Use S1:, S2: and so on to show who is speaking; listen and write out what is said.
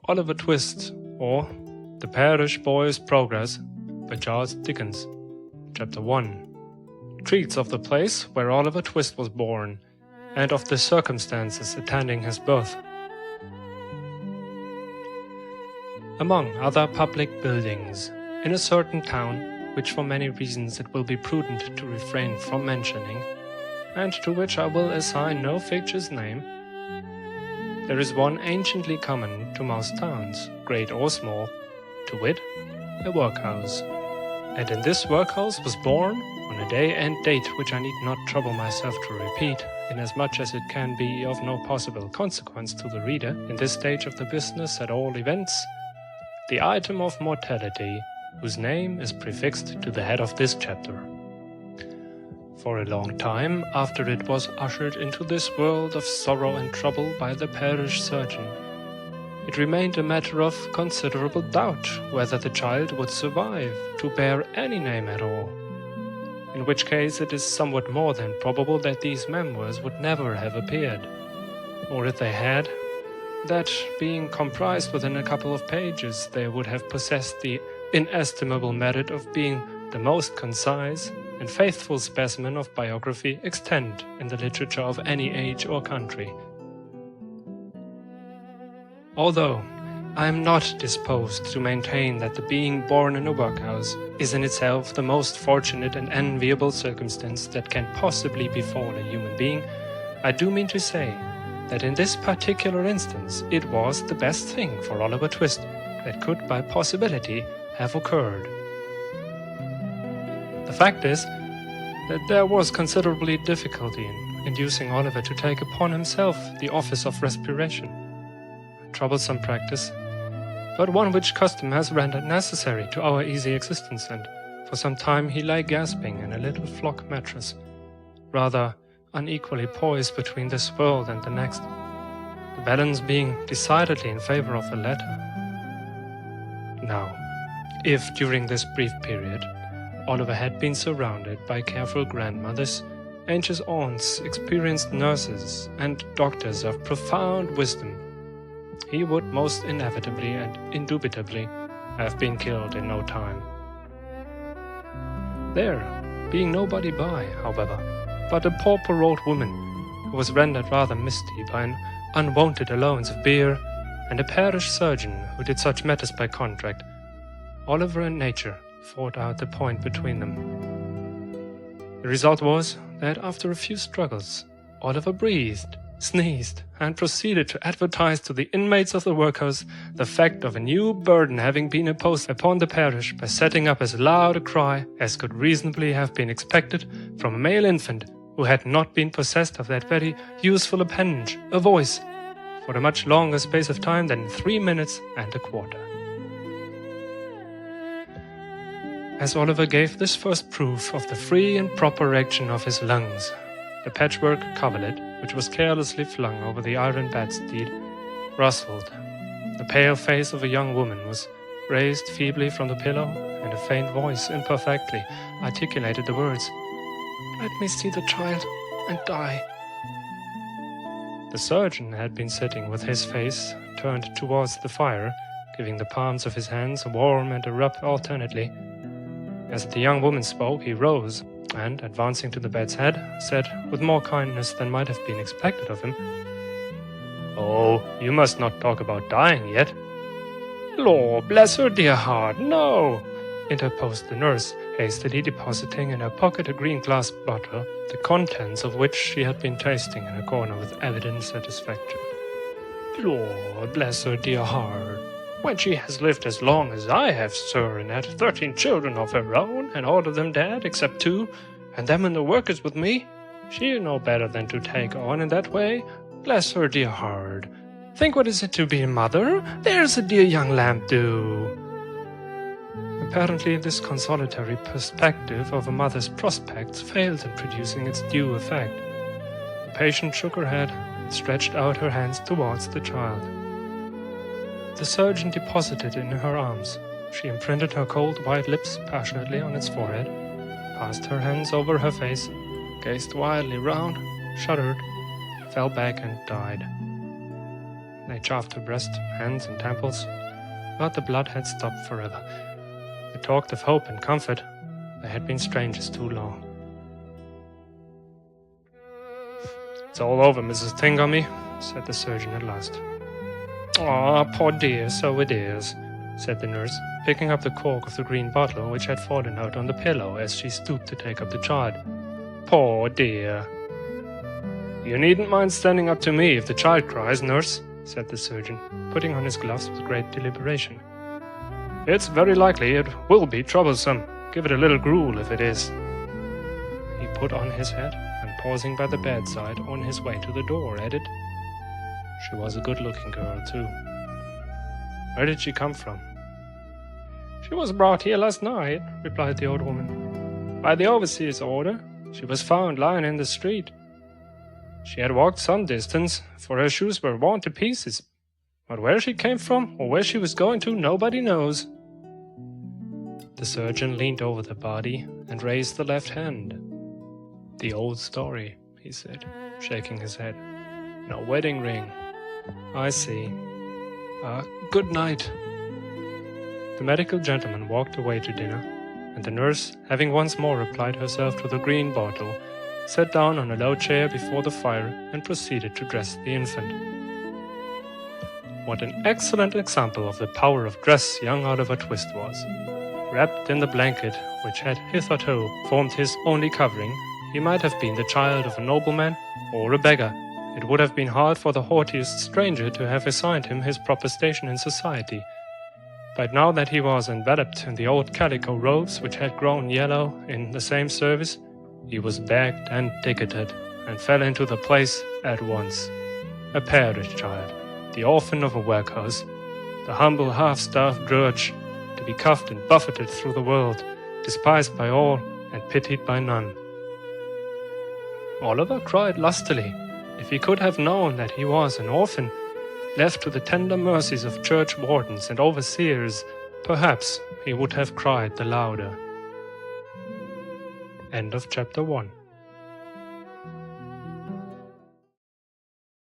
S1: Oliver Twist, or The Parish Boy's Progress by Charles Dickens. Chapter 1 treats of the place where Oliver Twist was born, and of the circumstances attending his birth. Among other public buildings, in a certain town, which for many reasons it will be prudent to refrain from mentioning, and to which I will assign no fictitious name, there is one anciently common to most towns, great or small, to wit, a workhouse. And in this workhouse was born, on a day and date which I need not trouble myself to repeat, inasmuch as it can be of no possible consequence to the reader in this stage of the business at all events, the item of mortality, whose name is prefixed to the head of this chapter. For a long time after it was ushered into this world of sorrow and trouble by the parish surgeon, it remained a matter of considerable doubt whether the child would survive to bear any name at all, in which case it is somewhat more than probable that these memoirs would never have appeared, or if they had, that being comprised within a couple of pages they would have possessed the inestimable merit of being the most concise and faithful specimen of biography extant in the literature of any age or country. Although I am not disposed to maintain that the being born in a workhouse is in itself the most fortunate and enviable circumstance that can possibly befall a human being, I do mean to say that in this particular instance it was the best thing for Oliver Twist that could by possibility have occurred. The fact is that there was considerably difficulty in inducing Oliver to take upon himself the office of respiration, a troublesome practice, but one which custom has rendered necessary to our easy existence, and for some time he lay gasping in a little flock mattress, rather unequally poised between this world and the next, the balance being decidedly in favor of the latter. Now, if during this brief period Oliver had been surrounded by careful grandmothers, anxious aunts, experienced nurses, and doctors of profound wisdom, he would most inevitably and indubitably have been killed in no time. There being nobody by, however, but a pauper old woman, who was rendered rather misty by an unwonted allowance of beer, and a parish surgeon who did such matters by contract, Oliver and nature fought out the point between them. The result was that after a few struggles, Oliver breathed, sneezed, and proceeded to advertise to the inmates of the workhouse the fact of a new burden having been imposed upon the parish by setting up as loud a cry as could reasonably have been expected from a male infant who had not been possessed of that very useful appendage, a voice, for a much longer space of time than 3 minutes and a quarter. As Oliver gave this first proof of the free and proper action of his lungs, the patchwork coverlet, which was carelessly flung over the iron bedstead, rustled. The pale face of a young woman was raised feebly from the pillow, and a faint voice imperfectly articulated the words, "Let me see the child and die." The surgeon had been sitting with his face turned towards the fire, giving the palms of his hands a warm and a rub alternately. As the young woman spoke, he rose, and, advancing to the bed's head, said, with more kindness than might have been expected of him, "Oh, you must not talk about dying yet." "Lor, bless her dear heart, no!" interposed the nurse, hastily depositing in her pocket a green glass bottle, the contents of which she had been tasting in a corner with evident satisfaction. "Lord bless her dear heart! When she has lived as long as I have, sir, and had 13 children of her own, and all of them dead except 2, and them in the workers with me, she'll know better than to take on in that way. Bless her dear heart! Think what is it to be a mother? There's a dear young lamb, do!" Apparently this consolatory perspective of a mother's prospects failed in producing its due effect. The patient shook her head and stretched out her hands towards the child. The surgeon deposited it in her arms. She imprinted her cold white lips passionately on its forehead, passed her hands over her face, gazed wildly round, shuddered, fell back and died. They chafed her breast, hands, and temples, but the blood had stopped forever. They talked of hope and comfort. They had been strangers too long. "It's all over, Mrs. Thingummy," said the surgeon at last. "Ah, poor dear, so it is," said the nurse, picking up the cork of the green bottle which had fallen out on the pillow as she stooped to take up the child. "Poor dear." "You needn't mind standing up to me if the child cries, nurse," said the surgeon, putting on his gloves with great deliberation. "It's very likely it will be troublesome. Give it a little gruel if it is." He put on his hat, and pausing by the bedside on his way to the door, added, "She was a good-looking girl, too. Where did she come from?" "She was brought here last night," replied the old woman. "By the overseer's order. She was found lying in the street. She had walked some distance, for her shoes were worn to pieces. But where she came from, or where she was going to, nobody knows." The surgeon leaned over the body and raised the left hand. "The old story," he said, shaking his head. "No wedding ring. I see. Good night." The medical gentleman walked away to dinner, and the nurse, having once more applied herself to the green bottle, sat down on a low chair before the fire and proceeded to dress the infant. What an excellent example of the power of dress young Oliver Twist was. Wrapped in the blanket which had hitherto formed his only covering, he might have been the child of a nobleman or a beggar. It would have been hard for the haughtiest stranger to have assigned him his proper station in society. But now that he was enveloped in the old calico robes which had grown yellow in the same service, he was bagged and ticketed, and fell into the place at once. A parish child, the orphan of a workhouse, the humble half-starved drudge, to be cuffed and buffeted through the world, despised by all and pitied by none. Oliver cried lustily. If he could have known that he was an orphan, left to the tender mercies of church wardens and overseers, perhaps he would have cried the louder. End of chapter 1.